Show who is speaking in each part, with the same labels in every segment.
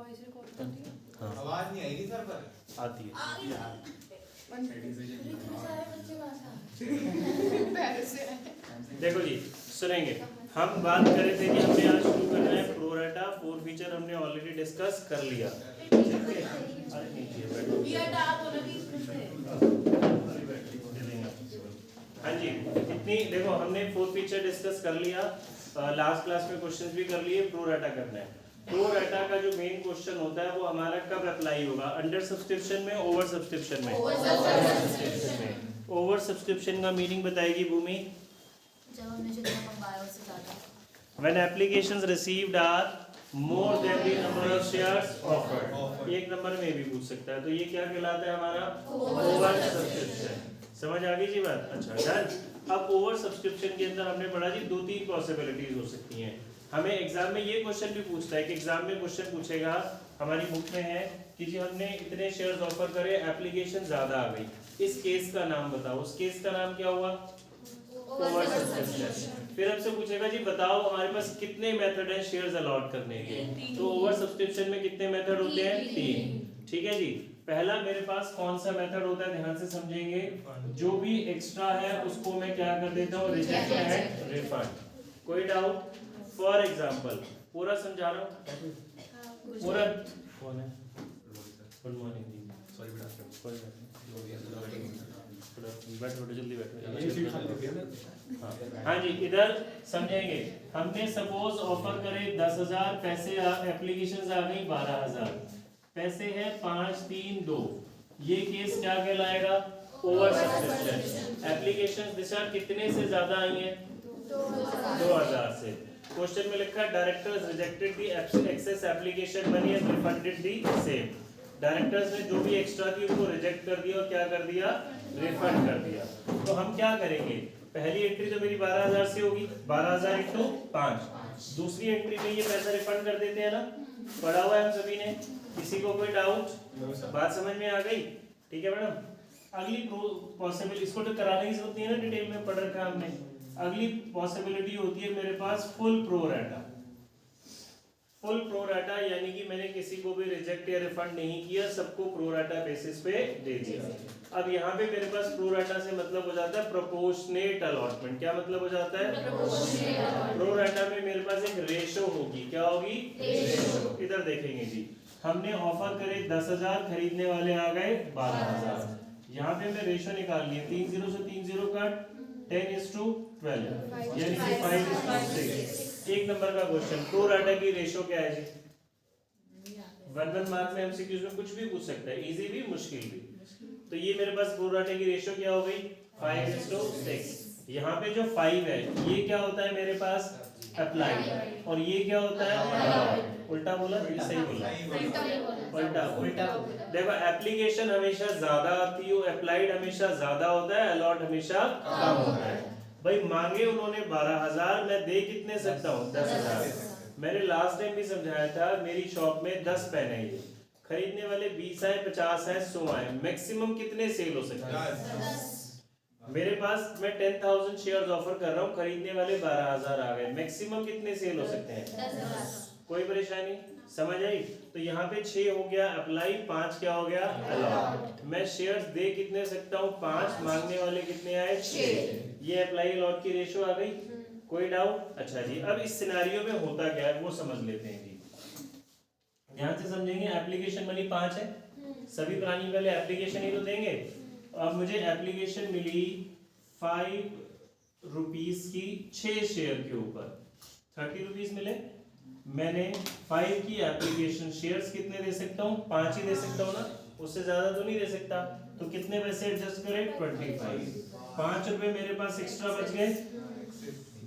Speaker 1: हाँ
Speaker 2: आवाज नहीं आई थी सर पर
Speaker 1: आती है। देखो जी सुनेंगे, हम बात कर रहे थे कि हमने आज शुरू करना है प्रो राटा। फोर फीचर हमने ऑलरेडी डिस्कस कर लिया। अरे नीचे बैठो। हाँ जी, इतनी देखो हमने फोर फीचर डिस्कस कर लिया। लास्ट क्लास में क्वेश्चंस भी कर लिए। प्रो राटा करना है। प्रो राटा का जो मेन क्वेश्चन होता है वो हमारा कब अप्लाई होगा, अंडर सब्सक्रिप्शन में, ओवर सब्सक्रिप्शन में? ओवर सब्सक्रिप्शन का मीनिंग बताएगी भूमि।
Speaker 3: जब हमने जितना मंगाया उससे ज्यादा।
Speaker 1: When applications received are more than the number of shares offered। एक नंबर में भी पूछ सकता है, तो ये क्या कहलाता है हमारा ओवर सब्सक्रिप्शन। समझ आ गई जी बात? अच्छा डन। अब ओवर सब्सक्रिप्शन के अंदर हमने पढ़ा जी 2-3 पॉसिबिलिटीज हो सकती हैं। हमें एग्जाम में ये क्वेश्चन भी पूछता है कि एग्जाम में क्वेश्चन पूछेगा, हमारी बुक में है कि जी हमने इतने शेयर्स ऑफर करे, एप्लीकेशन ज्यादा आ गई, इस केस का नाम बताओ। उस केस का नाम क्या हुआ? Over subscription. फिर हमसे पूछेगा जी बताओ हमारे पास कितने मेथड है शेयर्स अलॉट करने के। तो ओवर सब्सक्रिप्शन में कितने मेथड होते हैं? 3। ठीक है जी। पहला मेरे पास कौन सा मेथड होता है, ध्यान से समझेंगे। जो भी एक्स्ट्रा है उसको मैं क्या कर देता हूँ, रिजेक्ट एंड रिफंड। कोई डाउट? फॉर एग्जांपल पूरा समझा रहा हूँ पूरा। कौन है? गुड मॉर्निंग जी। सॉरी बेटा, कोई बात नहीं, बैठो जल्दी बैठो। हाँ जी, इधर समझेंगे। हमने सपोज ऑफर करे 10,000, पैसे एप्लीकेशन आ गई 12,000, पैसे है 5, 3, 2। ये केस क्या कहलाएगा? Over subscription. एप्लीकेशन दिशा कितने से ज्यादा आई है? 2,000 से। क्वेश्चन में लिखा है directors rejected the excess application money and refunded the same. Directors ने जो भी एक्स्ट्रा थी उसको रिजेक्ट कर दिया और क्या कर दिया, रिफंड कर दिया। तो हम क्या करेंगे, पहली एंट्री तो मेरी 12,000 से होगी, 12,000 इंटू 5। दूसरी एंट्री में ये पैसा रिफंड कर देते हैं ना, पढ़ा हुआ है हम सभी ने। किसी को कोई डाउट? बात समझ में आ गई? ठीक है मैडम। अगली पॉसिबल, इसको तो कराने की जरूरत नहीं है ना, डिटेल में पढ़ रखा हमने। अगली पॉसिबिलिटी होती है मेरे पास full pro full pro rata कि मैंने किसी को भी रिजेक्ट या रिफंड नहीं किया, सबको प्रो राटा बेसिस पे दे दिया। अब यहाँ पे मेरे पास प्रो राटा से मतलब हो जाता है प्रोपोर्शनेट अलॉटमेंट। क्या मतलब हो जाता है? प्रो राटा में मेरे पास एक रेशो होगी। क्या होगी? रेशो। इधर देखेंगे जी, हमने ऑफर करे 10,000, खरीदने वाले आ गए 12,000। यहाँ पे मैं रेशो निकाल लिया, 3 0 से 3 0 कट, 10:12 यानी कि 5:6। एक नंबर का क्वेश्चन, प्रो राटा की रेशो क्या है जी? 1 मार्क में एमसीक्यूज में कुछ भी पूछ सकता है, इजी भी मुश्किल भी। तो ये मेरे पास प्रो राटा की रेशो क्या हो गई? 5:6। यहाँ पे जो 5 है ये क्या होता है मेरे पास? अप्लाइड। और ये क्या होता है? उल्टा बोला? सही बोला? उल्टा। देखो एप्लीकेशन हमेशा ज्यादा आती है, अप्लाइड हमेशा ज्यादा होता है, अलॉट हमेशा कम होता है। भाई मांगे उन्होंने 12,000, मैं दे कितने सकता हूँ? 10,000। मैंने लास्ट टाइम भी समझाया था, मेरी शॉप में 10 पेन है, ये खरीदने वाले 20 है, 50 है, 100 है, मैक्सिमम कितने सेल हो सकते हैं? मेरे पास मैं 10,000 शेयर्स ऑफर कर रहा हूँ, खरीदने वाले 12,000 आ गए, मैक्सिमम कितने सेल हो सकते हैं? 10,000। कोई परेशानी? समझ आई? तो यहाँ पे 6 हो गया अप्लाई, 5 क्या हो गया? अलॉट। मैं शेयर्स दे कितने सकता हूँ? 5, मांगने वाले कितने आए? 6। ये अप्लाई अलॉट की रेशो आ गई। कोई डाउट? अच्छा जी, अब इस सिनेरियो में होता क्या है वो समझ लेते हैं जी, ध्यान से समझेंगे। एप्लीकेशन मनी 5 है, सभी प्राणी पहले एप्लीकेशन ही तो देंगे। अब मुझे एप्लीकेशन मिली 5 रुपीज की 6 शेयर के ऊपर, 30 रुपीज मिले। मैंने 5 की एप्लीकेशन, शेयर्स कितने दे सकता हूँ? 5 ही दे सकता हूँ ना, उससे ज्यादा तो नहीं दे सकता। तो कितने पैसे एडजस्ट करें? 25। 5 रुपए मेरे पास एक्स्ट्रा बच गए।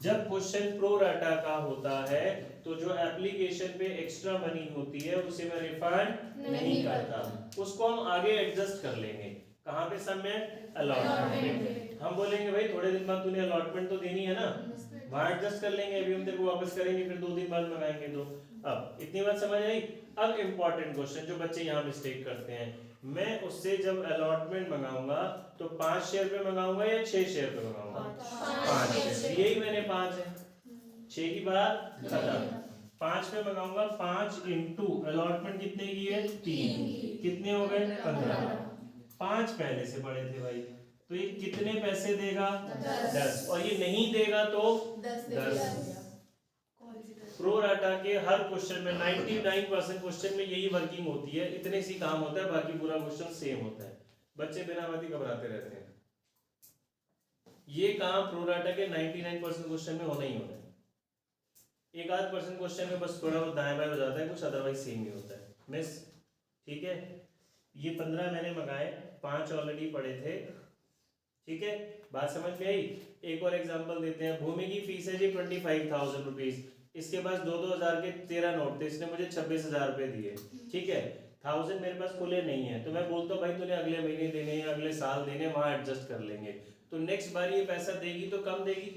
Speaker 1: जब क्वेश्चन प्रो राटा का होता है तो जो एप्लीकेशन पे एक्स्ट्रा मनी होती है उसे मैं रिफंड नहीं करता, उसको हम आगे एडजस्ट कर लेंगे। कहाँ पे? सब में अलॉटमेंट। हम बोलेंगे भाई थोड़े दिन बाद तूने अलॉटमेंट तो देनी है ना, वहां एडजस्ट कर लेंगे, अभी हम तेरे को वापस करेंगे, फिर 2 दिन बाद मंगाएंगे। तो अब इतनी बात समझ आई? अब इंपॉर्टेंट क्वेश्चन जो बच्चे यहाँ मिस्टेक करते हैं, मैं उससे जब अलॉटमेंट मंगाऊंगा तो 5 शेयर पे मंगाऊंगा या 6 शेयर पे मंगाऊंगा? 5 शेयर। यही मैंने 5 है, 6 की बात खत्म। 5 पे मंगाऊंगा 5 इंटू अलॉटमेंट कितने की है 3, कितने हो गए 15। 5 पहले से बड़े थे भाई, तो ये कितने पैसे देगा 10, और ये नहीं देगा तो 10। प्रो राटा के हर क्वेश्चन में 99% क्वेश्चन में यही वर्किंग होती है, इतने सी काम होता है, बाकी पूरा क्वेश्चन सेम होता है। बच्चे बिना बात ही घबराते रहते हैं। ये काम प्रो राटा के 99% क्वेश्चन में होना ही होना है। एक आध परसेंट क्वेश्चन में बस थोड़ा बहुत दाएं बाएं हो जाता है कुछ, अदरवाइज सेम ही होता है मिस। ठीक है, ये 15 मैंने मंगाए, 5 ऑलरेडी पड़े थे। ठीक है, बात समझ में आई। एक और एग्जांपल देते हैं। भूमि की फीस है जी 25,000 रुपीज, इसके पास 2-2 हज़ार के 13 नोट थे, इसने मुझे 26,000 रुपए दिए। ठीक है, 1000 मेरे पास खुले नहीं है, तो मैं बोलता हूँ भाई तूने अगले महीने देने हैं, अगले साल देने, वहां एडजस्ट कर लेंगे। तो नेक्स्ट बार ये पैसा देगी तो कम देगी,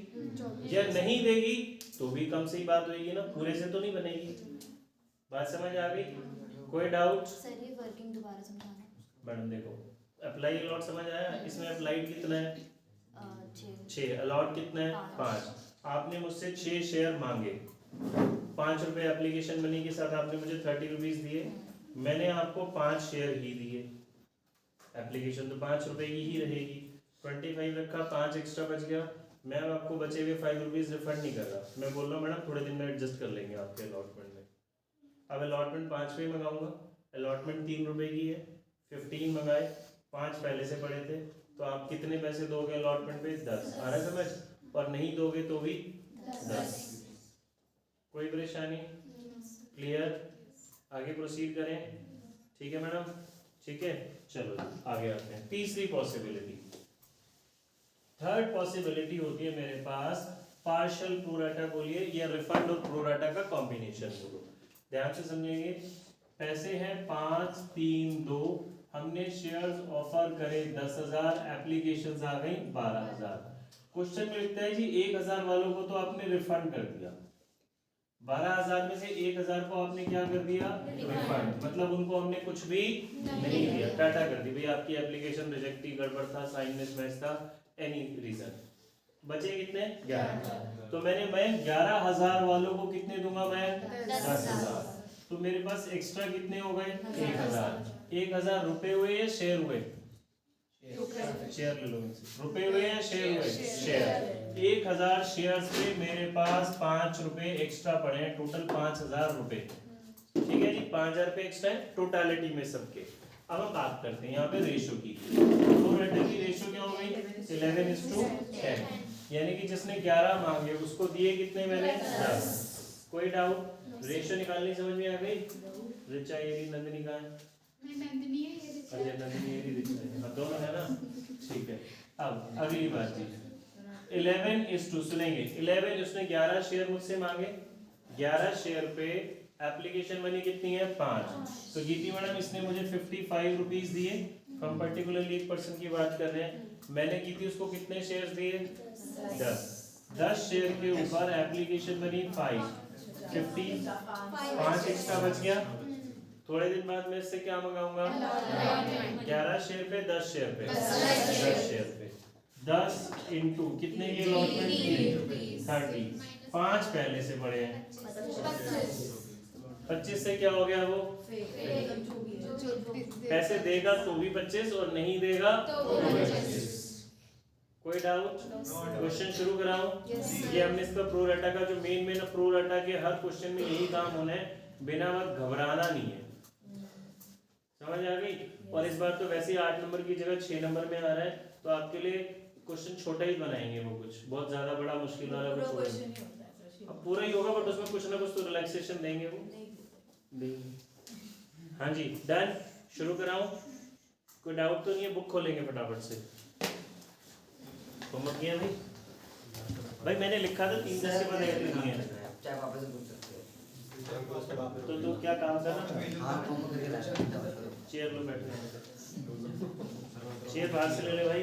Speaker 1: या नहीं देगी तो भी कम से ही बात होगी ना, पूरे से तो नहीं बनेगी। बात समझ आ गई? कोई डाउट?
Speaker 3: सर ये वर्किंग दोबारा समझाना।
Speaker 1: मैडम देखो, अप्लाई अलॉट समझ आया, इसमें अप्लाइड कितना है 6, अलॉट कितना है 5। आपने मुझसे 6 शेयर मांगे, 5 रुपए एप्लीकेशन मनी के साथ आपने मुझे 30 रुपीज दिए, मैंने आपको 5 शेयर ही दिए। एप्लीकेशन तो 5 रुपए की ही रहेगी, 25 रखा, 5 एक्स्ट्रा बच गया, मैं अब आपको बचे हुए 5 रुपीज रिफंड नहीं कर रहा, मैं बोल रहा हूँ मैडम थोड़े दिन में एडजस्ट कर लेंगे आपके अलॉटमेंट में। अब अलॉटमेंट 5 पे मंगाऊंगा, अलॉटमेंट 3 रुपए की है, 15 मंगाए, 5 पहले से पड़े थे, तो आप कितने पैसे दोगे अलॉटमेंट पे 10। आ रहा है समझ? और नहीं दोगे तो भी 10। कोई परेशानी? क्लियर? आगे प्रोसीड करें। ठीक है मैडम, ठीक है, चलो आगे आते हैं। तीसरी पॉसिबिलिटी, थर्ड पॉसिबिलिटी होती है मेरे पास पार्शियल प्रोराटा बोलिए या रिफंड और प्रोराटा का कॉम्बिनेशन बोलो। ध्यान से समझेंगे। पैसे हैं 5, 3, 2, हमने शेयर्स ऑफर करे 10,000, एप्लीकेशंस आ गई 12,000। क्वेश्चन में लिखता है जी 1,000 वालों को तो आपने रिफंड कर दिया, 12,000 में से 1,000 को आपने क्या कर दिया रिफंड, मतलब उनको हमने कुछ भी नहीं दिया, टाटा कर दी भाई आपकी एप्लीकेशन रिजेक्ट थी, गड़बड़ था, साइन मिसमैच था, एनी रीजन। बचे कितने 11। तो मैं 11,000 वालों को कितने दूंगा मैं 10,000। तो मेरे पास एक्स्ट्रा कितने हो गए 1,000। 1,000 रुपए हुए या शेयर हुए? शेयर ले लो, रुपए हुए या शेयर हुए? शेयर। 1,000 शेयर्स पे मेरे पास 5 रुपए एक्स्ट्रा पड़े हैं, टोटल 5,000 रुपए। ठीक है जी, 5,000 रुपए एक्स्ट्रा है टोटालिटी में सबके। अब हम बात करते हैं यहाँ पे रेशो की। प्रोरेटा की रेशो क्या हो गई 11:10, यानी कि जिसने 11 मांगे उसको दिए कितने मैंने 10। कोई डाउट? रेशो निकालनी समझ में आ गई? रिचा ये नंदिनी का है,
Speaker 2: नंदिनी है ये रिचा
Speaker 1: अच्छा नंदिनी ये रिचा है, अब दोनों है ना। ठीक है, अब अगली बात जी 11:2 सुनेंगे। 11 उसने 11 शेयर मुझसे मांगे, 11 शेयर पे एप्लीकेशन मनी कितनी है 5, तो गीती मैडम इसने मुझे 55 रुपीज दिए। हम पर्टिकुलरली एक पर्सन की बात कर रहे हैं, मैंने गीती उसको कितने शेयर्स दिए 10 शेयर के ऊपर एप्लीकेशन मनी 5, 50, 5 एक्स्ट्रा बच गया। थोड़े दिन बाद मैं इससे क्या मंगाऊंगा 11 शेयर पे 10 शेयर पे 10 शेयर पे 10 इंटू कितने की अलॉटमेंट 30, 5 पहले से पड़े हैं 25 से क्या हो गया वो पैसे देगा तो भी 25 और नहीं देगा तो भी 25। कोई डाउट? क्वेश्चन शुरू कराओ। ये हमने इसका प्रोराटा का जो मेन प्रोराटा के हर क्वेश्चन में यही काम होना है, बिना वक्त घबराना नहीं है। समझ आ गई? और इस बार तो वैसे ही 8 नंबर की जगह 6 नंबर में आ रहा है, तो आपके लिए क्वेश्चन छोटा ही बनाएंगे, वो कुछ बहुत ज्यादा बड़ा मुश्किल वाला कुछ नहीं, अब पूरा ही होगा बट उसमें कुछ ना कुछ तो रिलैक्सेशन देंगे वो देंगे। हाँ जी डन, शुरू कराऊं? कोई डाउट तो नहीं है? बुक खोलेंगे फटाफट से। होमवर्क किया भाई? भाई मैंने लिखा था 3 दिन के बाद ऐड नहीं है,
Speaker 4: चाहे वापस से पूछ सकते हो।
Speaker 1: तो क्या काम करना?
Speaker 4: हाँ होमवर्क करके ला सकते हो।
Speaker 1: चेयर लो, बैठने चेयर बाहर से ले ले भाई।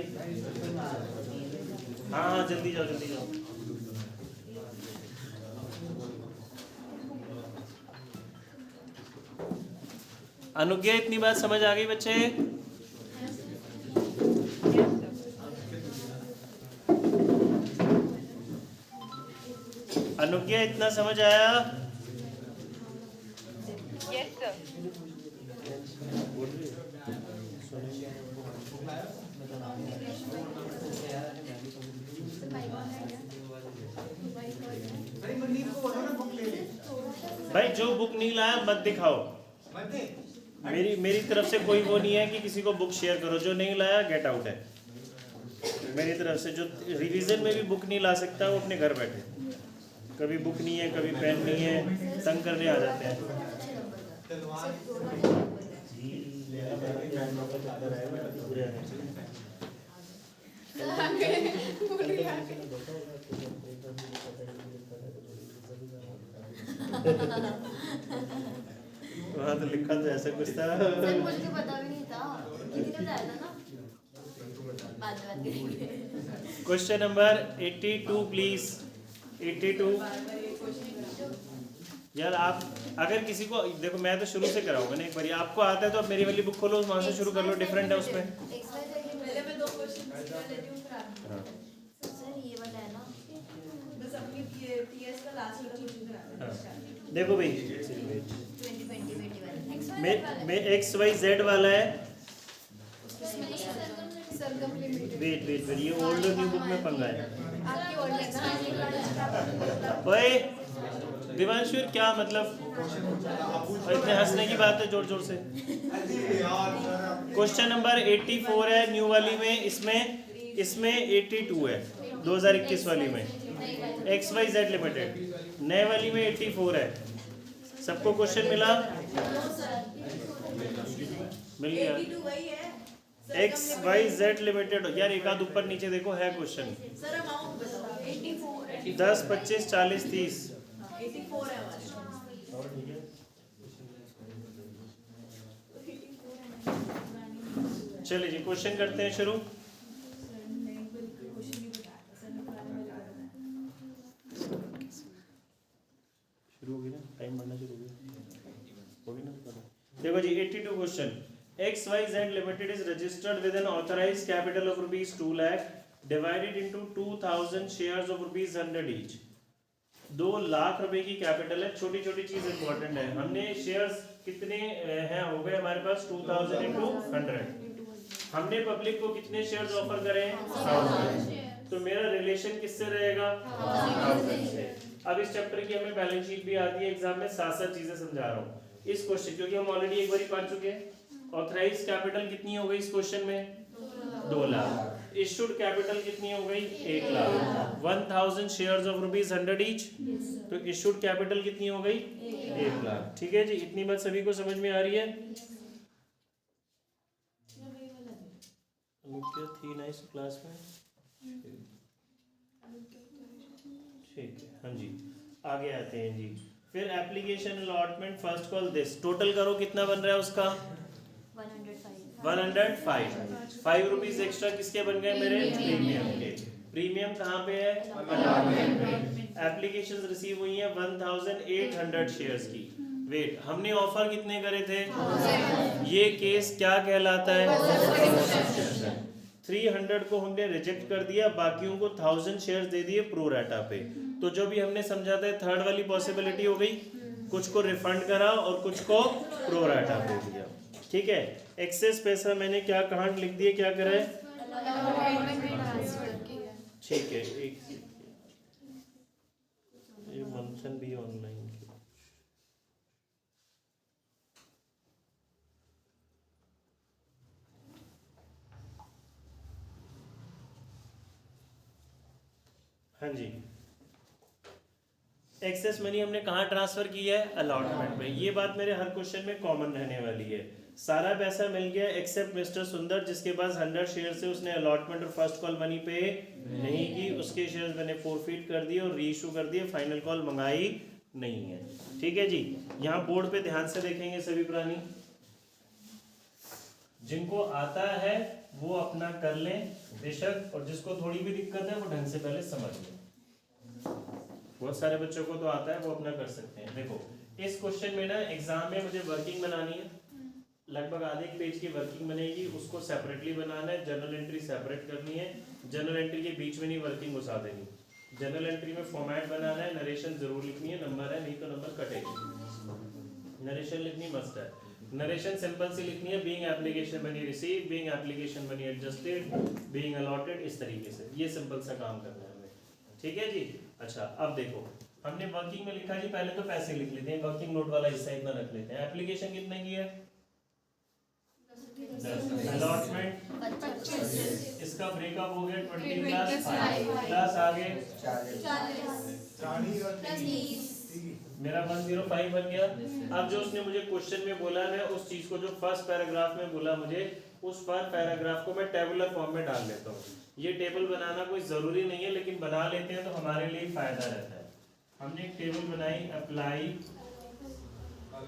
Speaker 1: हाँ हाँ जल्दी जाओ जल्दी जाओ। अनुज्ञा इतनी बात समझ आ गई बच्चे? अनुज्ञा इतना समझ आया? बोल रही है? सुनेंगे। भाई जो बुक नहीं लाया मत दिखाओ। मेरी तरफ से कोई वो नहीं है कि किसी को बुक शेयर करो। जो नहीं लाया गेट आउट है मेरी तरफ से। जो रिवीजन में भी बुक नहीं ला सकता वो अपने घर बैठे। कभी बुक नहीं है, कभी पेन नहीं है, तंग करने आ जाते हैं। वहाँ तो लिखा तो ऐसा कुछ था।
Speaker 3: सर मुझे तो पता भी नहीं था, किसी ने बताया था ना। बात करेंगे।
Speaker 1: Question number 82 please. 82 यार आप अगर किसी को देखो, मैं तो शुरू से कराऊंगा ना एक बार। आपको आता है तो आप मेरी वाली बुक खोलो, वहाँ से शुरू कर लो। डिफरेंट है उसमें।
Speaker 5: पहले मैं 2 क्वेश्चन निकाल लेती हूँ फिर आप।
Speaker 1: हाँ।
Speaker 3: सर ये वाला है ना,
Speaker 5: बस अपनी टीएस का लास्ट वाला क्वेश्चन करा दें।
Speaker 1: देखो भाई
Speaker 3: 2020
Speaker 1: मैं एक्स वाई जेड वाला है।
Speaker 2: सरगम लिमिटेड।
Speaker 1: वेट ये ओल्ड और न्यू बुक में पंगा है।
Speaker 2: आपकी ओल्ड है।
Speaker 1: ओए दिवांशु क्या मतलब इतने हंसने की बात है जोर जोर से। क्वेश्चन नंबर 84 है न्यू वाली में। इसमें 82 है 2021 वाली में। X Y Z limited. नए वाली में 84 है। सबको क्वेश्चन मिला? मिल गया।
Speaker 5: 82 वही है
Speaker 1: एक्स वाई जेड लिमिटेड। यार एक आध ऊपर नीचे देखो है क्वेश्चन।
Speaker 5: सर। अमाउंट बताओ। 84
Speaker 1: 10, 25, 40, 30।
Speaker 5: 84 है हमारे।
Speaker 1: चलिए जी क्वेश्चन करते हैं शुरू। शुरू हो गई ना, टाइम बढ़ना शुरू हो गया ना। देखो जी 82 question. X Y Z limited is registered with an authorised capital of rupees 2 lakh divided into 2000 shares of rupees 100 each. 2 lakh रुपए की कैपिटल है। छोटी छोटी चीज इंपॉर्टेंट है। हमने शेयर्स कितने हैं हो गए हमारे पास 2000 इंटू 100। हमने पब्लिक को कितने शेयर्स ऑफर करे हैं 1000। तो मेरा रिलेशन किससे रहेगा 1000 से। अब इस चैप्टर की हमें बैलेंस शीट भी आती है एग्जाम में। साथ साथ चीजें समझा रहा हूँ इस क्वेश्चन, क्योंकि हम ऑलरेडी एक बार पढ़ चुके हैं। ऑथराइज्ड कैपिटल कितनी हो गई इस क्वेश्चन में 2 लाख। इशूड कैपिटल कितनी हो गई 1 lakh. 1000 shares of rupees 100 each. तो इशूड कैपिटल कितनी हो गई 1 लाख। ठीक है जी, इतनी बात सभी को समझ में आ रही है? थी ना इस क्लास में? ठीक है हाँ जी, आगे आते हैं जी। फिर application allotment first call this. Total करो कितना बन रहा है उसका 105। 5 रुपीज एक्स्ट्रा किसके बन गए मेरे प्रीमियम के। प्रीमियम कहाँ पे है अलॉटमेंट पे। एप्लीकेशंस रिसीव हुई हैं 1800 शेयर्स की। वेट हमने ऑफर कितने करे थे? ये केस क्या कहलाता है? 300 को हमने रिजेक्ट कर दिया, बाकियों को 1000 शेयर्स दे दिए प्रो राटा पे। तो जो भी हमने समझा था थर्ड वाली पॉसिबिलिटी हो गई। कुछ को रिफंड करा और कुछ को प्रो राटा दे दिया। ठीक है, एक्सेस पैसा मैंने क्या कहाँ लिख दिया, क्या करा है? ठीक है, एक ये मंथन भी ऑनलाइन। हाँ जी, एक्सेस मनी हमने कहाँ ट्रांसफर की है? अलॉटमेंट में। ये बात मेरे हर क्वेश्चन में कॉमन रहने वाली है। सारा पैसा मिल गया एक्सेप्ट मिस्टर सुंदर, जिसके पास 100 शेयर से उसने अलॉटमेंट और फर्स्ट कॉल मनी पे नहीं की। उसके शेयर्स मैंने फोरफीट कर दिए और रीइशू कर दिए। फाइनल कॉल मंगाई नहीं है। ठीक है जी, यहाँ बोर्ड पे ध्यान से देखेंगे सभी प्राणी। जिनको आता है वो अपना कर लें बेशक, और जिसको थोड़ी भी दिक्कत है वो ढंग से पहले समझ लें। बहुत सारे बच्चों को तो आता है वो अपना कर सकते हैं। देखो इस क्वेश्चन में ना एग्जाम में मुझे वर्किंग बनानी है। लगभग आधे एक पेज की वर्किंग बनेगी, उसको सेपरेटली बनाना है। जर्नल एंट्री सेपरेट करनी है। जर्नल एंट्री के बीच में नहीं वर्किंग घुसा देनी। जर्नल एंट्री में फॉर्मेट बनाना है। नरेशन जरूर लिखनी है, नंबर है नहीं तो नंबर कटेगी। नरेशन लिखनी मस्ट है। नरेशन सिंपल सी लिखनी है, being application money receive, being application money adjusted, being allotted, इस तरीके से ये सिंपल सा काम करना है हमें। ठीक है जी। अच्छा अब देखो हमने वर्किंग में लिखा जी, पहले तो पैसे लिख लेते हैं, वर्किंग नोट वाला हिस्सा इतना रख लेते हैं। एप्लीकेशन कितने की है? 10। अलॉटमेंट
Speaker 3: 25
Speaker 1: इसका ब्रेकअप हो गया 20 प्लस 5 प्लस आगे
Speaker 3: 40
Speaker 1: मेरा 105 बन गया। अब जो उसने मुझे क्वेश्चन में बोला, मैं उस चीज को जो फर्स्ट पैराग्राफ में बोला मुझे, उस पर पैराग्राफ को मैं टेबुलर फॉर्म में डाल लेता हूँ। ये टेबल बनाना कोई जरूरी नहीं है, लेकिन बना लेते हैं तो हमारे लिए फायदा रहता है। हमने एक टेबल बनाई, अप्लाई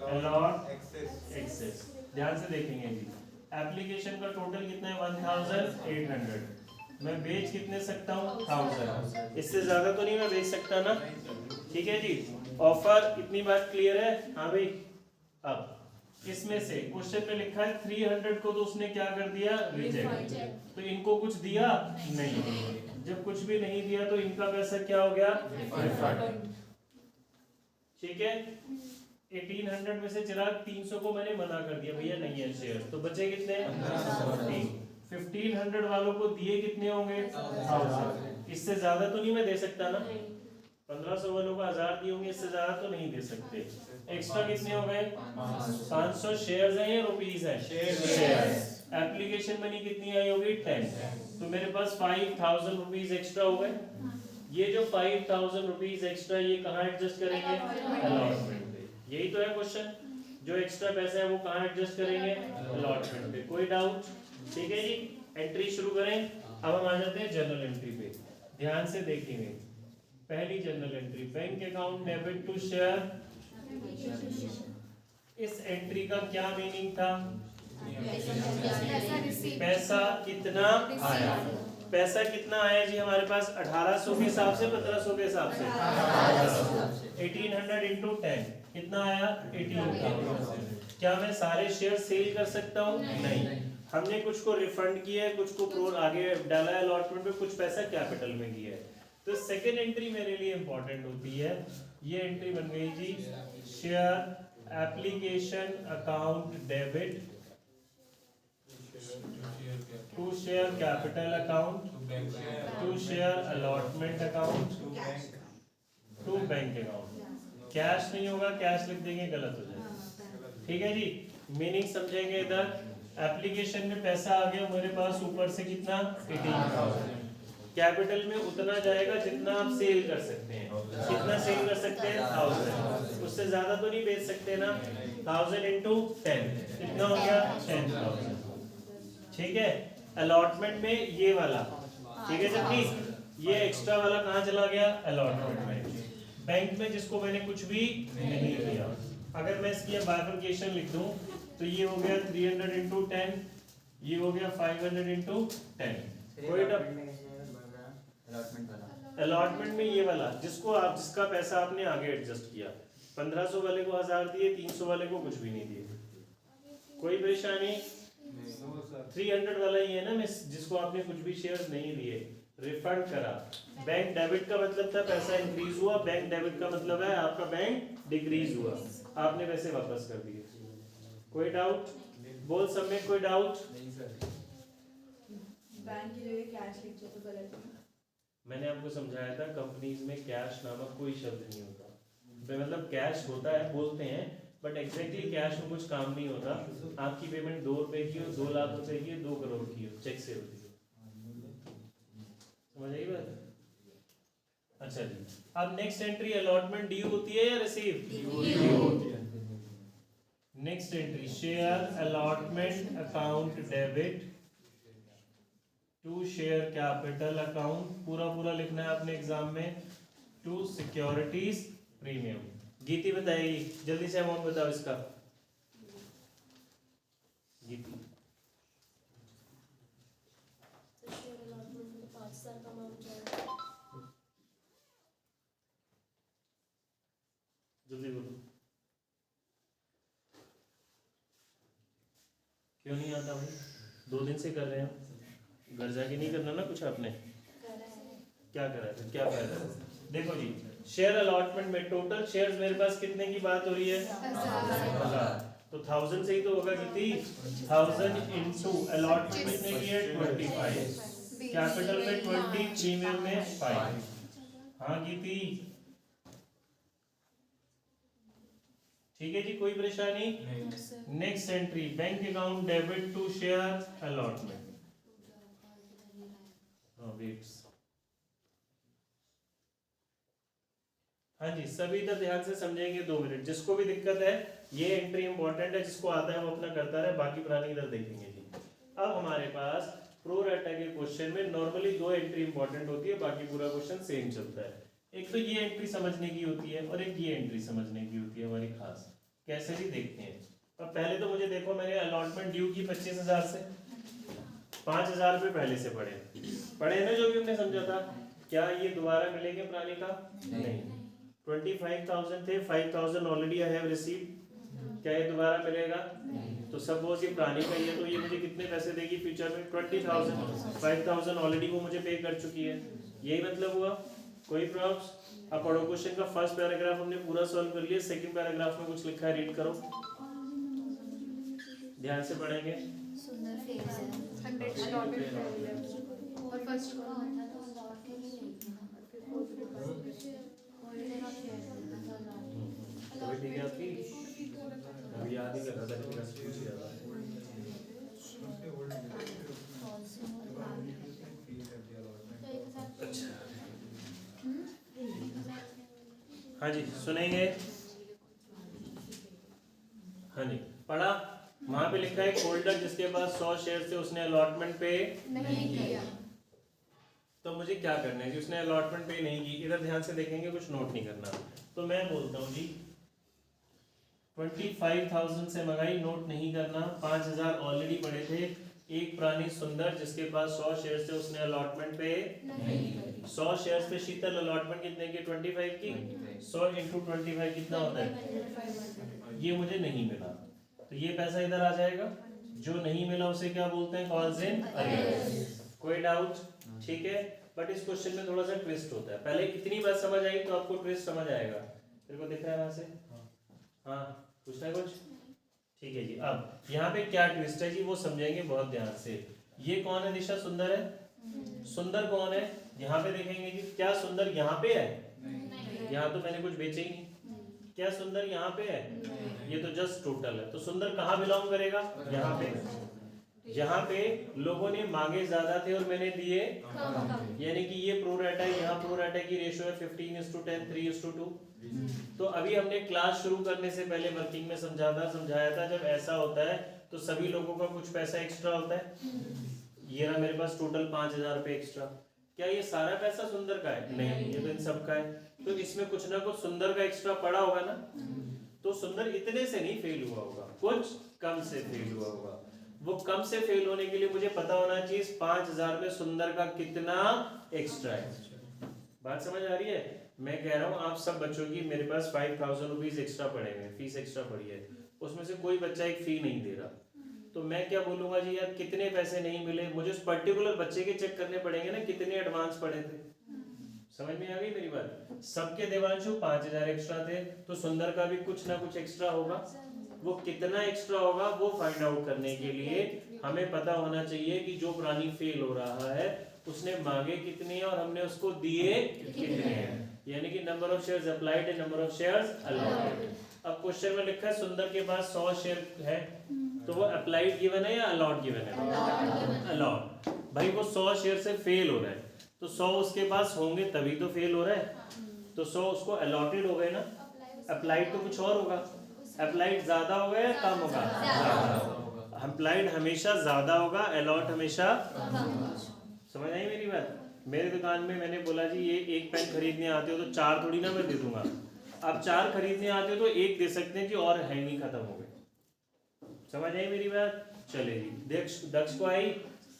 Speaker 1: अलॉट एक्सेस। ध्यान से देखेंगे जी, एप्लीकेशन का टोटल कितना है? 1800। मैं बेच कितने सकता हूँ? 1000। इससे ज्यादा तो नहीं मैं बेच सकता ना। ठीक है जी। ऑफर, इतनी बात क्लियर है? हाँ भाई। अब इसमें से क्वेश्चन में लिखा है 300 को तो उसने क्या कर दिया? रिजेक्ट। तो इनको कुछ दिया नहीं। जब कुछ भी नहीं दिया तो इनका पैसा क्या हो गया? रिफंड। ठीक है। 1800 में से चिराग 300 को मैंने मना कर दिया, भैया नहीं है शेयर, तो बचे कितने? 1500 वालों को दिए कितने होंगे? 1000। इससे ज्यादा तो नहीं मैं दे सकता ना। 1500 वालों को 1000 दिए होंगे, इससे ज्यादा तो नहीं दे सकते। एक्स्ट्रा कितने हो गए? 500 शेयर्स हैं या रुपीस है? शेयर्स। एप्लीकेशन मनी कितनी आई होगी? 10। तो मेरे पास 5000 रुपीस एक्स्ट्रा हो गए। ये जो 5000 रुपीस एक्स्ट्रा, ये कहाँ एडजस्ट करेंगे? अलॉटमेंट पे। यही तो है क्वेश्चन, जो एक्स्ट्रा पैसा है वो कहाँ एडजस्ट करेंगे? अलॉटमेंट पे। कोई डाउट? ठीक है जी। एंट्री शुरू करें। अब हम आ जाते हैं जनरल एंट्री पे। ध्यान से देखेंगे। पहली journal entry, bank account debit to share. इस एंट्री का क्या मीनिंग था? पैसा कितना आया? पैसा कितना आया जी हमारे पास? 1800 के हिसाब से, 1500 के हिसाब से? 1800 इंटू 10 कितना आया? 18,000। क्या मैं सारे शेयर सेल कर सकता हूँ? नहीं। हमने कुछ को रिफंड किया है, कुछ को आगे डाला है अलॉटमेंट में, कुछ पैसा कैपिटल में किया है। तो सेकेंड एंट्री मेरे लिए इंपॉर्टेंट होती है। ये एंट्री बन गई जी, share application account debit to share capital account to share allotment account to bank account. Cash नहीं होगा, कैश लिख देंगे गलत हो जाएगा। ठीक है जी। मीनिंग समझेंगे इधर। एप्लीकेशन में पैसा आ गया मेरे पास, ऊपर से कितना? 18,000। कैपिटल में उतना जाएगा जितना आप सेल कर सकते हैं। कितना सेल कर सकते हैं? 1000। उससे ज्यादा तो नहीं बेच सकते ना। 1000 इंटू 10 कितना हो गया? 10,000। ठीक है। अलॉटमेंट में ये वाला, ठीक है जबकि ये एक्स्ट्रा वाला कहाँ चला गया? अलॉटमेंट में। बैंक में जिसको मैंने कुछ भी नहीं किया, अगर मैं इसकी बाइफरकेशन लिख दूं तो ये हो गया 300 इंटू 10, ये हो गया 500 इंटू 10। कोई अलॉटमेंट में ये वाला जिसको आप, जिसका पैसा आपने आगे एडजस्ट किया, 1500 वाले को 1000 दिए, 300 वाले को कुछ भी नहीं दिए। कोई परेशानी? 300 वाला ही है ना, मैं जिसको आपने कुछ भी शेयर्स नहीं दिए, रिफंड करा। बैंक डेबिट का मतलब था पैसा इंक्रीज हुआ, बैंक डेबिट का मतलब है आपका बैंक डिक्रीज हुआ, आपने पैसे वापस कर दिए। कोई डाउट? बोल सब में कोई डाउट?
Speaker 5: बैंक की जगह कैश लिख दो तो गलत है।
Speaker 1: मैंने आपको समझाया था कंपनीज में कैश नामक कोई शब्द नहीं होता। मतलब कैश होता है, बोलते हैं, बट एग्जैक्टली कैश में कुछ काम नहीं होता। आपकी पेमेंट 2 रुपए की हो, 2 लाख रुपए की हो, 2 करोड़ की हो, चेक से होती है। समझ आई बात? अच्छा जी। अब नेक्स्ट एंट्री अलॉटमेंट ड्यू होती है या रिसीव? ड्यू होती है। Next entry share allotment account debit to share capital account, पूरा पूरा लिखना है आपने एग्जाम में, टू सिक्योरिटीज प्रीमियम। गीति बताएगी, जल्दी से अमाउंट बताओ इसका। गीति जल्दी बोलो। क्यों नहीं आता भाई? 2 दिन से कर रहे हैं, घर जाके नहीं करना ना कुछ आपने? क्या करा है? क्या फायदा है? देखो जी, शेयर अलॉटमेंट में टोटल शेयर्स मेरे पास कितने की बात हो रही है? 1000। तो 1000 से ही तो होगा कितनी 1000 इंटू अलॉटमेंट कितने की है 25, कैपिटल में 20, प्रीमियम में 5। हाँ कितनी, ठीक है जी, कोई परेशानी। Next entry, bank account debit to share allotment. हाँ जी, सभी इधर ध्यान से समझेंगे, 2 मिनट। जिसको भी दिक्कत है, ये एंट्री इंपॉर्टेंट है, जिसको आता है वो अपना करता रहे, बाकी पुरानी इधर देखेंगे जी। अब हमारे पास प्रो राटा के क्वेश्चन में नॉर्मली 2 एंट्री इंपॉर्टेंट होती है, बाकी पूरा क्वेश्चन सेम चलता है। एक तो ये एंट्री समझने की होती है और एक ये एंट्री समझने की होती है हमारी खास। कैसे भी देखते हैं। अब पहले तो मुझे देखो, मैंने अलॉटमेंट ड्यू की 25,000 से, 5,000 रुपये पहले से पढ़े ना, जो भी हमने समझा था। क्या ये दोबारा मिलेंगे पुराने का? नहीं। 25,000 थे, 5,000 ऑलरेडी आई हैव रिसीव्ड। क्या ये दोबारा मिलेगा? तो सपोज ये पुरानी का ही है, तो ये मुझे कितने पैसे देगी फ्यूचर में? 20,000। 5,000 ऑलरेडी वो मुझे पे कर चुकी है। यही मतलब हुआ। कोई प्रॉब्लम्स? अब पढ़ो क्वेश्चन का फर्स्ट पैराग्राफ हमने पूरा सॉल्व कर लिया, सेकंड पैराग्राफ में कुछ लिखा है, रीड करो, ध्यान से पढ़ेंगे।
Speaker 3: सुंदर फेस है
Speaker 2: 100 allotted और फर्स्ट
Speaker 1: कोई ठीक है आपकी? अभी याद ही कर रहा था, लेकिन आज पूछ लिया था। अच्छा, हाँ जी सुनेंगे। हाँ जी पढ़ा। वहां पे लिखा है होल्डर जिसके पास 100 शेयर थे, उसने अलॉटमेंट पे
Speaker 2: नहीं किया।
Speaker 1: तो मुझे क्या करना है कि उसने अलॉटमेंट पे नहीं की। इधर ध्यान से देखेंगे, कुछ नोट नहीं करना। तो मैं बोलता हूँ जी 25,000 से मंगाई, नोट नहीं करना। 5,000 ऑलरेडी पड़े थे। एक पुरानी सुंदर जिसके पास 100 शेयर थे, उसने अलॉटमेंट पे
Speaker 3: नहीं
Speaker 1: 100 शेयर पे शीतल अलॉटमेंट कितने की? 25 की। 100 इंटू 25 कितना होता है? ये मुझे नहीं मिला, तो ये पैसा इधर आ जाएगा। जो नहीं मिला उसे क्या बोलते हैं? Calls in arrest. कोई डाउट? ठीक है। बट इस क्वेश्चन में थोड़ा सा ट्विस्ट होता है। पहले इतनी बात समझ आई तो आपको ट्विस्ट समझ आएगा। तेरे को दिख रहा है वहां से? हाँ, पूछना है कुछ? ठीक है जी। अब यहाँ पे क्या ट्विस्ट है जी, वो समझेंगे बहुत ध्यान से। ये कौन है? दिशा सुंदर है। सुंदर कौन है? यहाँ पे देखेंगे जी। क्या सुंदर यहाँ पे है? यहाँ तो मैंने कुछ बेचे ही नहीं। क्या सुंदर यहाँ पे है? ये तो जस्ट टोटल है। तो सुंदर कहाँ बिलोंग करेगा? यहाँ पे। यहाँ पे लोगों ने मांगे ज्यादा थे और मैंने दिए, यानी कि ये प्रो राटा है। यहाँ प्रो राटा की रेशियो है 15:10, 3:2। तो अभी हमने क्लास शुरू करने से पहले वर्किंग में समझाया था, जब ऐसा होता है तो सभी लोगों का कुछ पैसा एक्स्ट्रा होता है। ये रहा मेरे पास टोटल 5,000 रुपए एक्स्ट्रा। क्या ये सारा पैसा सुंदर का है? नहीं, ये तो इन सब का है। तो इसमें कुछ ना कुछ सुंदर का एक्स्ट्रा पड़ा होगा ना। तो सुंदर इतने से नहीं फेल हुआ होगा, कुछ कम से फेल हुआ होगा। वो कम से फेल होने के लिए मुझे पता होना चाहिए 5,000 में सुंदर का कितना एक्स्ट्रा है। बात समझ आ रही है? मैं कह रहा हूँ आप सब बच्चों की, मेरे पास 5,000 रुपीज एक्स्ट्रा पड़े हुए, फीस एक्स्ट्रा पड़ी है, उसमें से कोई बच्चा एक फी नहीं दे रहा। तो मैं क्या बोलूंगा जी, यार कितने पैसे नहीं मिले, मुझे उस पर्टिकुलर बच्चे के चेक करने पड़ेंगे ना, कितने एडवांस पड़े थे। समझ में आ गई मेरी बात? सबके देवांशु 5,000 एक्स्ट्रा थे, तो सुंदर का भी कुछ ना कुछ एक्स्ट्रा होगा। वो कितना एक्स्ट्रा होगा वो फाइंड आउट करने के लिए हमें पता होना चाहिए कि जो प्राणी फेल हो रहा है उसने मांगे कितने और हमने उसको दिए कितने हैं, यानी कि number of shares applied and number of shares allotted. अब क्वेश्चन में लिखा है सुंदर के पास 100 शेयर है, तो वो अप्लाइड गिवन है या अलॉट गिवन है? अलॉट। भाई वो 100 शेयर से फेल हो रहा है, तो 100 उसके पास होंगे तभी तो फेल हो रहा है। तो 100 उसको अलॉटेड हो गए ना। अप्लाइड तो कुछ और होगा। अप्लाइड ज्यादा होगा या कम होगा? अप्लाइड हमेशा ज्यादा होगा, अलॉट हमेशा। समझ आई मेरी बात? मेरे दुकान में मैंने बोला जी ये एक पेन खरीदने आते हो तो 4 थोड़ी ना मैं दे दूंगा। आप 4 खरीदने आते हो तो 1 दे सकते हैं जी, और है नहीं, खत्म हो गए। समझ आई मेरी बात? चले जी। दक्ष को आई,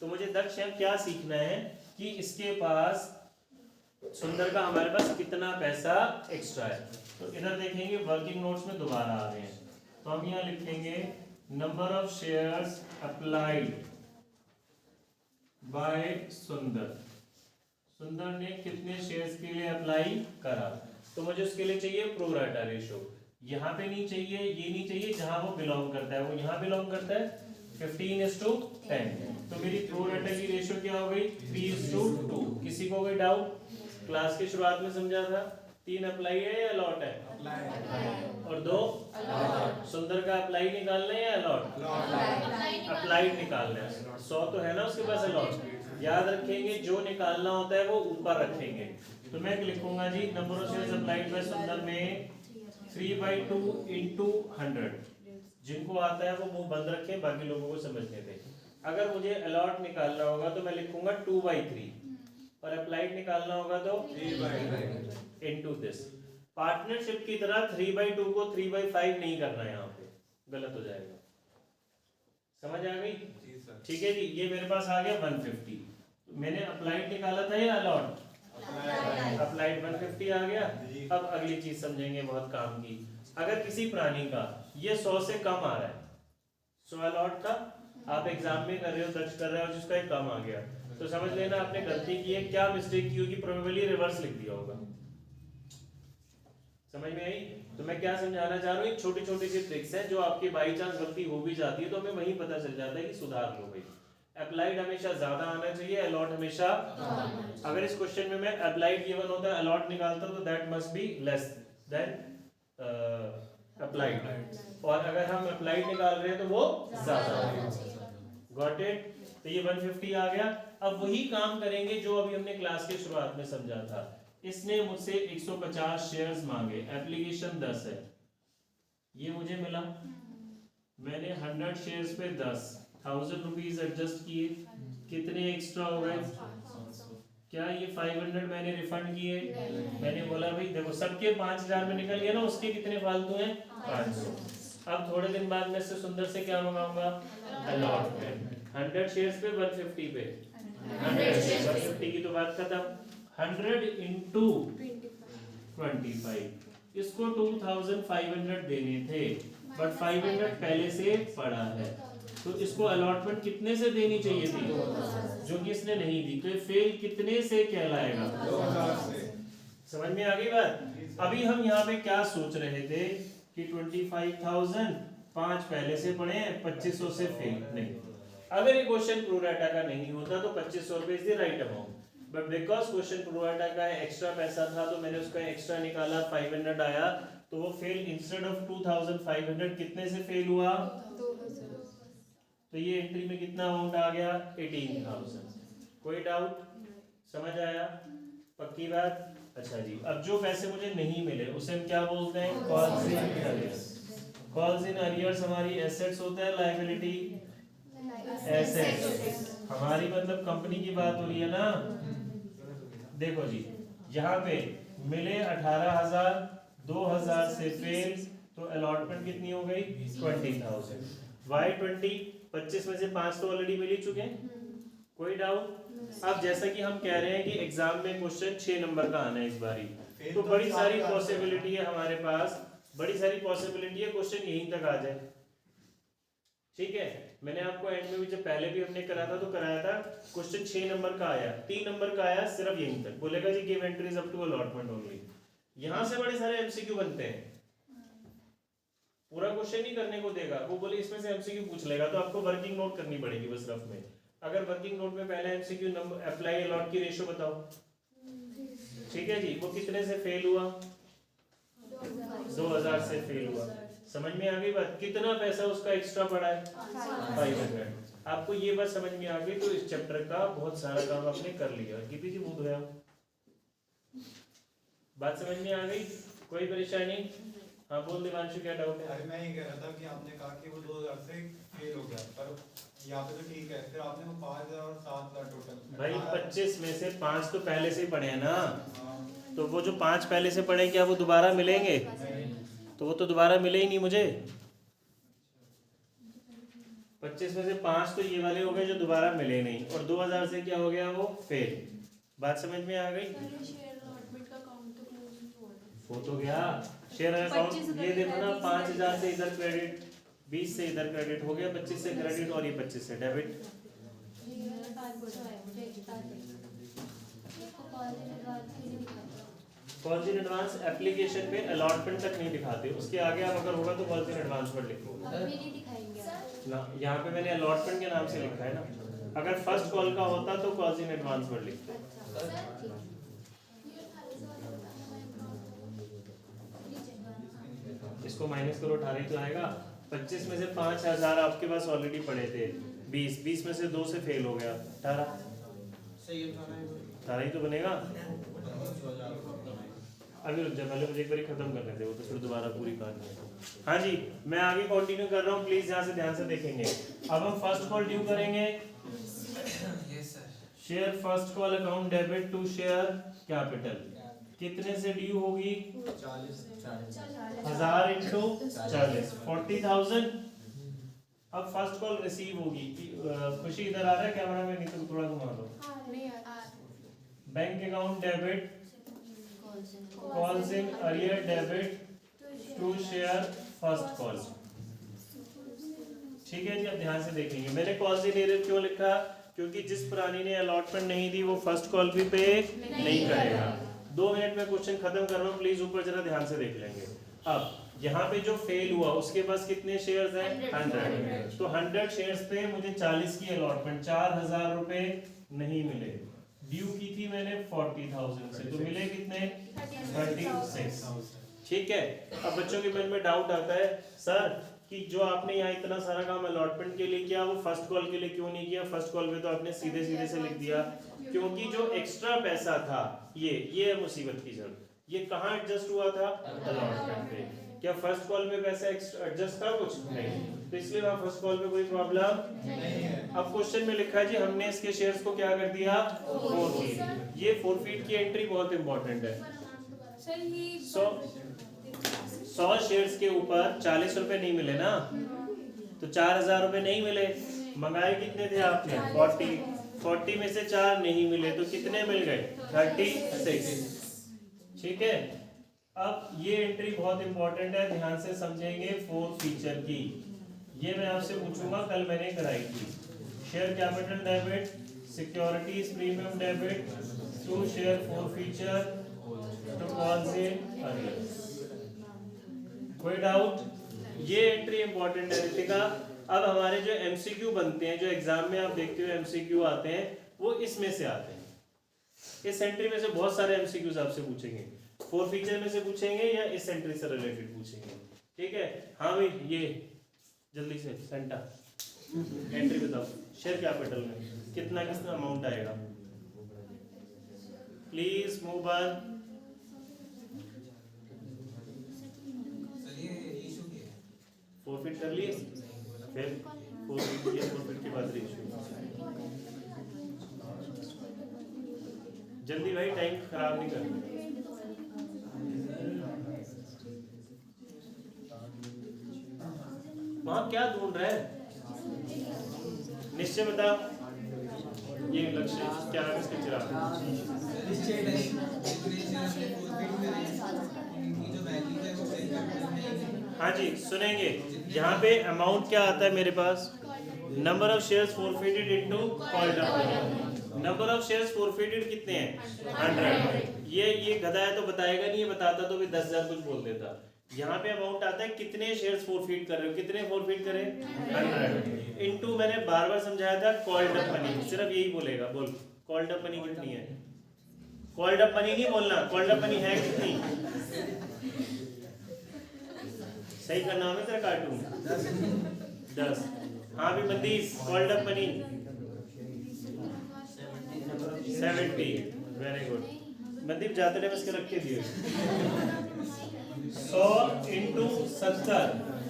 Speaker 1: तो मुझे दक्ष यहाँ क्या सीखना है कि इसके पास सुंदर का हमारे पास कितना पैसा एक्स्ट्रा है। तो इधर देखेंगे वर्किंग नोट्स में दोबारा आ रहे हैं, तो हम यहाँ लिखेंगे number of shares applied by सुंदर। सुंदर ने कितने शेयर्स के लिए अप्लाई करा, तो मुझे उसके लिए चाहिए प्रो राटा रेशो। यहाँ पे नहीं चाहिए, ये नहीं चाहिए, जहां वो बिलोंग करता है, वो यहाँ बिलोंग करता है 15:10। तो मेरी प्रो राटा की रेशियो क्या हो गई 3:2। किसी को कोई डाउट? क्लास की शुरुआत में समझा था 3 अप्लाई है या अलॉट है? और 2 सुंदर का अप्लाई निकालना है या अलॉट? अप्लाइड निकालना है। 100 तो है ना उसके पास अलॉट। याद रखेंगे जो निकालना होता है वो ऊपर रखेंगे। तो मैं लिखूंगा जी number of shares applied by Sundar में 3/2 into 100। जिनको आता है वो मुंह बंद रखें, बाकी लोगों को समझने दें। अगर मुझे अलॉट निकालना होगा तो मैं लिखूंगा 2/3 और अप्लाइड निकालना होगा तो 3/2 into दिस। पार्टनरशिप की तरह 3/2 को 3/5 नहीं करना है, यहाँ पे गलत हो जाएगा। समझ आ गई? ठीक है जी। ये मेरे पास आ गया 150। मैंने अप्लाइड निकाला था या अलॉट? अप्लाइड 150 आ गया। अब अगली चीज समझेंगे बहुत काम की। अगर किसी प्राणी का ये 100 से कम आ रहा है, 100 अलॉट था, आप एग्जाम में कर रहे हो, दर्ज कर रहे हो, जिसका एक कम आ गया, तो समझ लेना आपने गलती की है। क्या मिस्टेक की होगी? प्रोबेबली रिवर्स लिख दिया होगा। समझ में आई? तो मैं क्या समझाना चाह रहा हूँ, छोटी छोटी सी ट्रिक्स है जो आपकी बाई चांस गलती हो भी जाती है तो हमें वहीं पता चल जाता है कि सुधार लो भाई। अप्लाइड हमेशा ज्यादा आना चाहिए, अलॉट हमेशा। अगर इस क्वेश्चन में मैं अप्लाइड गिवन होता है, अलॉट निकालता तो that must be less than applied, और अगर हम अप्लाइड निकाल रहे हैं तो वो ज्यादा। Got it? तो ये 150 आ गया। अब वही काम करेंगे जो अभी हमने क्लास के शुरुआत में समझा था। इसने मुझसे 150 शेयर्स मांगे, एप्लीकेशन 10 है, ये मुझे मिला। मैंने 100 शेयर्स पे 10,000 रुपीज एडजस्ट किए, कितने एक्स्ट्रा हो गए? क्या ये 500 मैंने रिफंड किए? मैंने बोला भाई देखो सबके 5000 में निकल गया ना, उसके कितने फालतू हैं? 500। अब थोड़े दिन बाद मैं से सुंदर से क्या मंगाऊंगा? अलॉटमेंट। 100 शेयर्स पे 150 पे 150 की तो बात खत्म। 100 into 25, इसको 2500 देने थे, बट 500 पहले से पड़ा है, तो इसको अलॉटमेंट कितने से देनी चाहिए थी, जो कि इसने नहीं दी, तो ये फेल कितने से कहलाएगा? 2000 से। समझ में आ गई बात? अभी हम यहाँ पे क्या सोच रहे थे कि 25,000 5 पहले से पड़े हैं, 2500 से फेल नहीं। अगर ये क्वेश्चन प्रो राटा का नहीं होता तो 2500 रुपए is the right amount, but because question pro rata का एक्स्ट्रा पैसा था तो मैंने उसका एक्स्ट्रा निकाला, 500 आया, तो वो फेल इंस्टेड ऑफ 2500 कितने से फेल हुआ?
Speaker 2: 2000।
Speaker 1: तो ये एंट्री में कितना अमाउंट आ गया? 18,000। कोई डाउट? समझ आया? पक्की बात? अच्छा जी। अब जो पैसे मुझे नहीं मिले उसे हम क्या बोलते हैं? Calls in arrears. Calls in arrears हमारी एसेट्स होता है, लायबिलिटी एसेट्स हमारी, मतलब कंपनी की बात हो रही है ना। देखो जी, यहाँ पे मिले 18,000, 2,000 से फेल, तो अलॉटमेंट कितनी हो गई? 20,000। वाई 20? 25 में से 5 तो ऑलरेडी मिल ही चुके हैं। कोई डाउट? अब जैसा कि हम कह रहे हैं कि एग्जाम में क्वेश्चन 6 नंबर का आना है इस बारी, तो बड़ी सारी पॉसिबिलिटी है हमारे पास, बड़ी सारी पॉसिबिलिटी है क्वेश्चन यहीं तक आ जाए। ठीक है, मैंने आपको एंड में भी जब पहले भी हमने करा था तो कराया था, क्वेश्चन 6 नंबर का आया, 3 नंबर का आया, सिर्फ यहीं तक बोलेगा जी give entries up to allotment only. यहां से बड़े सारे एमसीक्यू बनते हैं, पूरा क्वेश्चन नहीं करने को देगा, वो बोले इसमें से एमसीक्यू पूछ लेगा, तो आपको वर्किंग नोट करनी पड़ेगी बस रफ में। अगर वर्किंग नोट में पहला एमसीक्यू नंबर अप्लाई अलॉट की रेशियो बताओ। ठीक है जी, वो कितने से फेल हुआ? 2000 से फेल हुआ। समझ में आ गई बात? कितना पैसा उसका एक्स्ट्रा पड़ा है? 500। आपको ये बात समझ में आ गई तो इस चैप्टर का बहुत सारा काम आपने कर लिया। कीपी जी मुंह धोया, बात समझ में आ गई? कोई परेशानी? हाँ बोल दिवांशु, क्या डाउट है?
Speaker 6: अरे मैं ये कह रहा था कि आपने कहा कि वो 2000 से फेल हो गया, पर यहाँ पे तो ठीक है, फिर आपने वो 5,000 और 7,000 टोटल।
Speaker 1: भाई 25 में से 5 तो पहले से ही पड़े हैं ना, तो वो जो 5 पहले से पड़े क्या वो दोबारा मिलेंगे? तो वो तो दोबारा मिले ही नहीं मुझे। 25 में से 5 तो ये वाले हो गए जो दोबारा मिले नहीं, और 2000 से क्या हो गया? वो फेल। बात समझ में आ गई? हो तो गया शेयर अकाउंट, ये देखो ना 5,000 से इधर क्रेडिट, 20 से इधर क्रेडिट हो गया, 25 से क्रेडिट और ये 25 से debit. Calls in advance application पे अलॉटमेंट तक नहीं दिखाते, उसके आगे आप अगर होगा तो कॉल्स इन एडवांस पर लिखो
Speaker 3: अभी नहीं दिखाएंगे आप।
Speaker 1: ना। यहाँ पे मैंने अलॉटमेंट के नाम से लिखा है ना, अगर फर्स्ट कॉल का होता तो कॉल्स इन एडवांस पर लिखते। इसको माइनस करो, 18 ही तो आएगा। 25 में से 5000 आपके पास ऑलरेडी पड़े थे, 20 में से 2 से फेल हो गया, 18
Speaker 4: सही है
Speaker 1: 18 ही तो बनेगा। अभी रुक जा, पहले मुझे एक बार खत्म करने दे, वो तो फिर दोबारा पूरी कहानी है। हाँ जी, मैं आगे कंटिन्यू कर रहा हूँ, प्लीज यहाँ से ध्यान से देखेंगे। अब हम फर्स्ट कॉल ड्यू करेंगे। Share first call account debit to share capital, कितने से ड्यू होगी? 1000 इंटू 40, 40,000। अब फर्स्ट कॉल रिसीव होगी। खुशी इधर आ रहा है कैमरा में, नहीं तो थोड़ा घुमा दो।
Speaker 2: नहीं आ
Speaker 1: bank account debit calls in arrear debit to share first call. ठीक है जी, अब ध्यान से देखेंगे। मैंने कॉल्स इन अरियर क्यों लिखा? क्योंकि जिस प्राणी ने अलॉटमेंट नहीं दी वो फर्स्ट कॉल भी पे नहीं करेगा। 2 मिनट में क्वेश्चन खत्म कर रहा हूँ, प्लीज ऊपर जरा ध्यान से देख लेंगे। अब यहाँ पे जो फेल हुआ उसके पास कितने शेयर्स हैं? 100। तो 100 शेयर्स पे मुझे 40 की अलॉटमेंट, 4000 रुपए नहीं मिले। ड्यू की थी मैंने 40,000 से, तो मिले कितने? 36। ठीक है। अब बच्चों के मन में डाउट आता है, सर कि जो आपने यहाँ इतना सारा काम अलॉटमेंट के लिए किया वो फर्स्ट कॉल के लिए क्यों नहीं किया? फर्स्ट कॉल पे तो आपने सीधे सीधे से लिख दिया। क्योंकि जो एक्स्ट्रा पैसा था ये है मुसीबत की जड़। ये कहाँ एडजस्ट हुआ था? अलॉटमेंट पे। क्या फर्स्ट कॉल में पैसा एडजस्ट था? कुछ नहीं, तो इसलिए वहाँ फर्स्ट कॉल पे कोई प्रॉब्लम नहीं है। अब क्वेश्चन में लिखा है जी हमने इसके शेयर्स को क्या कर दिया? फोरफीट। ये फोरफीट की एंट्री बहुत इंपॉर्टेंट है। 100 शेयर्स के ऊपर 40 रुपए नहीं मिले ना, तो 4000 रुपए नहीं मिले। मंगाए कितने थे आपने? 40 में से 4 नहीं मिले, तो कितने मिल गए? 36। ठीक है। अब ये एंट्री बहुत इंपॉर्टेंट है, ध्यान से समझेंगे। 4 फीचर की ये मैं आपसे पूछूंगा, कल मैंने कराई थी। Share capital debit, securities premium debit to share 4 feature to calls in arrear. कोई डाउट? ये एंट्री इंपॉर्टेंट है रितिका। अब हमारे जो एमसीक्यू बनते हैं, जो एग्जाम में आप देखते हो एमसीक्यू आते हैं, वो इसमें से आते हैं। इस एंट्री में से बहुत सारे एमसीक्यूज आपसे पूछेंगे। 4 फीचर में से पूछेंगे या इस एंट्री से रिलेटेड पूछेंगे। ठीक है। हाँ भाई, ये जल्दी से सेंटा एंट्री बताओ। शेयर कैपिटल में कितना अमाउंट आएगा? Please move on. फोरफिट कर लिए, फिर फोरफिट के बाद इशू। जल्दी भाई, टाइम खराब नहीं करना। वहां क्या ढूंढ रहा है? निश्चय बता। ये लक्ष्य क्या है इसके? चिराग। हाँ जी, सुनेंगे। यहाँ पे अमाउंट क्या आता है मेरे पास? Number of shares forfeited into called up. Number of shares forfeited कितने हैं? 100। ये गधा है तो बताएगा नहीं, ये बताता तो भी 10,000 कुछ बोल देता। यहाँ पे अमाउंट आता है कितने शेयर्स फोरफिट कर रहे हो, कितने फोरफिट करें? 100 इनटू मैंने बार बार समझाया था कॉल्ड अप मनी। सिर्फ यही बोलेगा, बोल कॉल्ड अप मनी कितनी है? कॉल्ड अप मनी नहीं बोलना, कॉल्ड अप मनी है कितनी? सही का नाम है तेरा कार्टून? 10। हाँ भी मंदीस, called up money 70। Very good Mandeep, जाते टाइम इसके रख के दिए। 100 इंटू 70।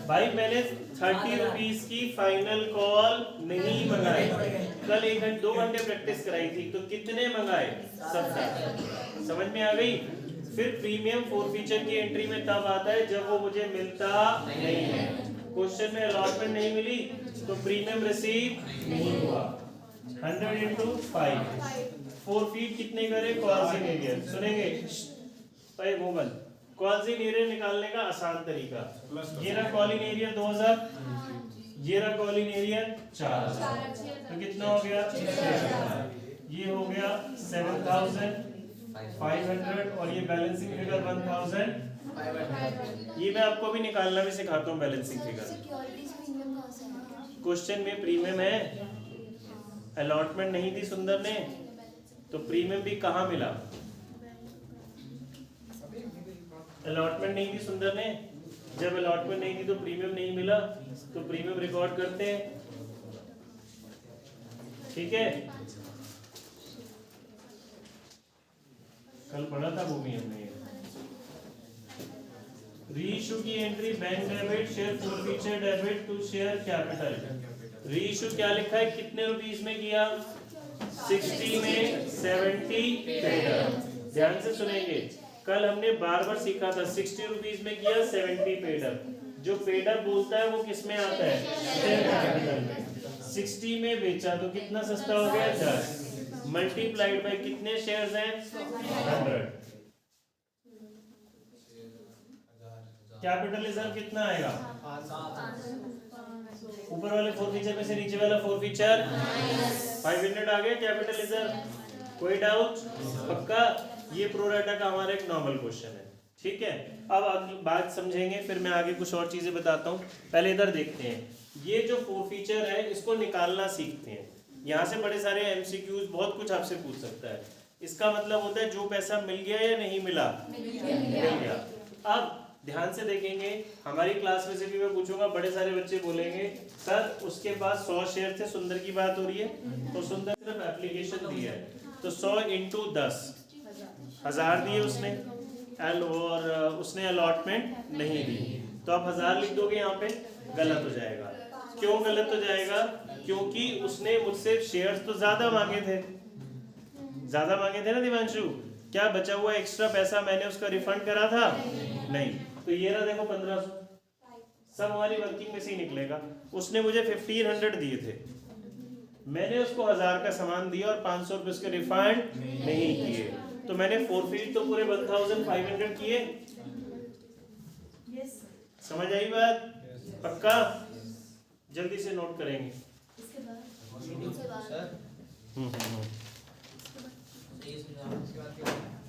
Speaker 1: भाई मैंने 30 रुपीज की फाइनल कॉल नहीं मंगाई। कल 2 घंटे प्रैक्टिस कराई थी, तो कितने मंगाए? 70। समझ में आ गई? फिर प्रीमियम 4 फीचर की एंट्री में तब आता है जब वो मुझे मिलता नहीं है। क्वेश्चन में अलॉटमेंट नहीं मिली तो प्रीमियम रिसीव नहीं हुआ। 100 इंटू 5। 4 फीट कितने करे? Calls in arrear. सुनेंगे भाई मोबाइल। कॉल्स इन एरियर निकालने का आसान तरीका, ये रहा कॉल इन एरियर 2000, ये रहा कॉल इन एरियर 4000, तो कितना हो गया? 6000। ये हो गया 7000 500 और ये बैलेंसिंग फिगर 1000। ये मैं आपको भी निकालना भी सिखाता हूँ बैलेंसिंग फिगर।
Speaker 3: सिक्योरिटीज प्रीमियम कहाँ से आया?
Speaker 1: क्वेश्चन में प्रीमियम है, अलॉटमेंट नहीं दी सुंदर ने, तो प्रीमियम भी कहाँ मिला? अलॉटमेंट नहीं दी सुंदर ने, जब अलॉटमेंट नहीं दी तो प्रीमियम नहीं मिला, तो प्रीमियम रिकॉर्ड करते हैं। ठीक है, कल पढ़ा था भूमि हमने। रीइश्यू की entry bank debit, share forfeiture debit to share capital. Reissue क्या लिखा है, कितने रुपीस में किया? 60 में 70 पेड। ध्यान से सुनेंगे, कल हमने बार बार सीखा था 60 रुपीस में किया, 70 पेड अप। जो पेड अप बोलता है वो किस में आता है? शेयर कैपिटल में। 60 में बेचा तो कितना सस्ता हो गया? 10 मल्टीप्लाइड बाय कितने शेयर्स हैं? 100। कैपिटल रिजर्व कितना आएगा? ऊपर वाले फॉरफीचर में से नीचे वाला फॉरफीचर 500 आ गया कैपिटल रिजर्व। कोई डाउट? पक्का? ये प्रोराटा का हमारा एक नॉर्मल क्वेश्चन है। ठीक है, अब अगली बात समझेंगे, फिर मैं आगे कुछ और चीजें बताता हूँ। पहले इधर देखते हैं, ये जो फॉरफीचर है इसको निकालना सीखते हैं। यहाँ से बड़े सारे एमसीक्यूज बहुत कुछ आपसे पूछ सकता है। इसका मतलब होता है जो पैसा मिल गया या नहीं मिला? मिल गया। अब ध्यान से देखेंगे, हमारी क्लास में से भी मैं पूछूंगा, बड़े सारे बच्चे बोलेंगे सर उसके पास 100 शेयर थे, सुंदर की बात हो रही है, तो सुंदर सिर्फ एप्लीकेशन दी है, तो 100 इंटू 10 1000 दिए उसने, और उसने अलॉटमेंट नहीं दी, तो आप 1000 लिख दोगे यहाँ पे, गलत हो जाएगा। क्यों गलत हो जाएगा? क्योंकि उसने मुझसे शेयर्स तो ज्यादा मांगे थे, ज्यादा मांगे थे ना दिवांशु। क्या बचा हुआ एक्स्ट्रा पैसा मैंने उसका रिफंड करा था? नहीं। तो ये रहा देखो 1500, सब हमारी वर्किंग में से ही निकलेगा। उसने मुझे 1500 दिए थे, मैंने उसको 1000 का सामान दिया और 500 रुपए उसके रिफंड नहीं किए, तो मैंने फॉरफीट तो पूरे 1500 किए। समझ आई बात? पक्का? जल्दी से नोट करेंगे।
Speaker 3: इसके बाद
Speaker 4: सर
Speaker 3: इसके बाद
Speaker 4: सही है, इसके बाद क्या होगा?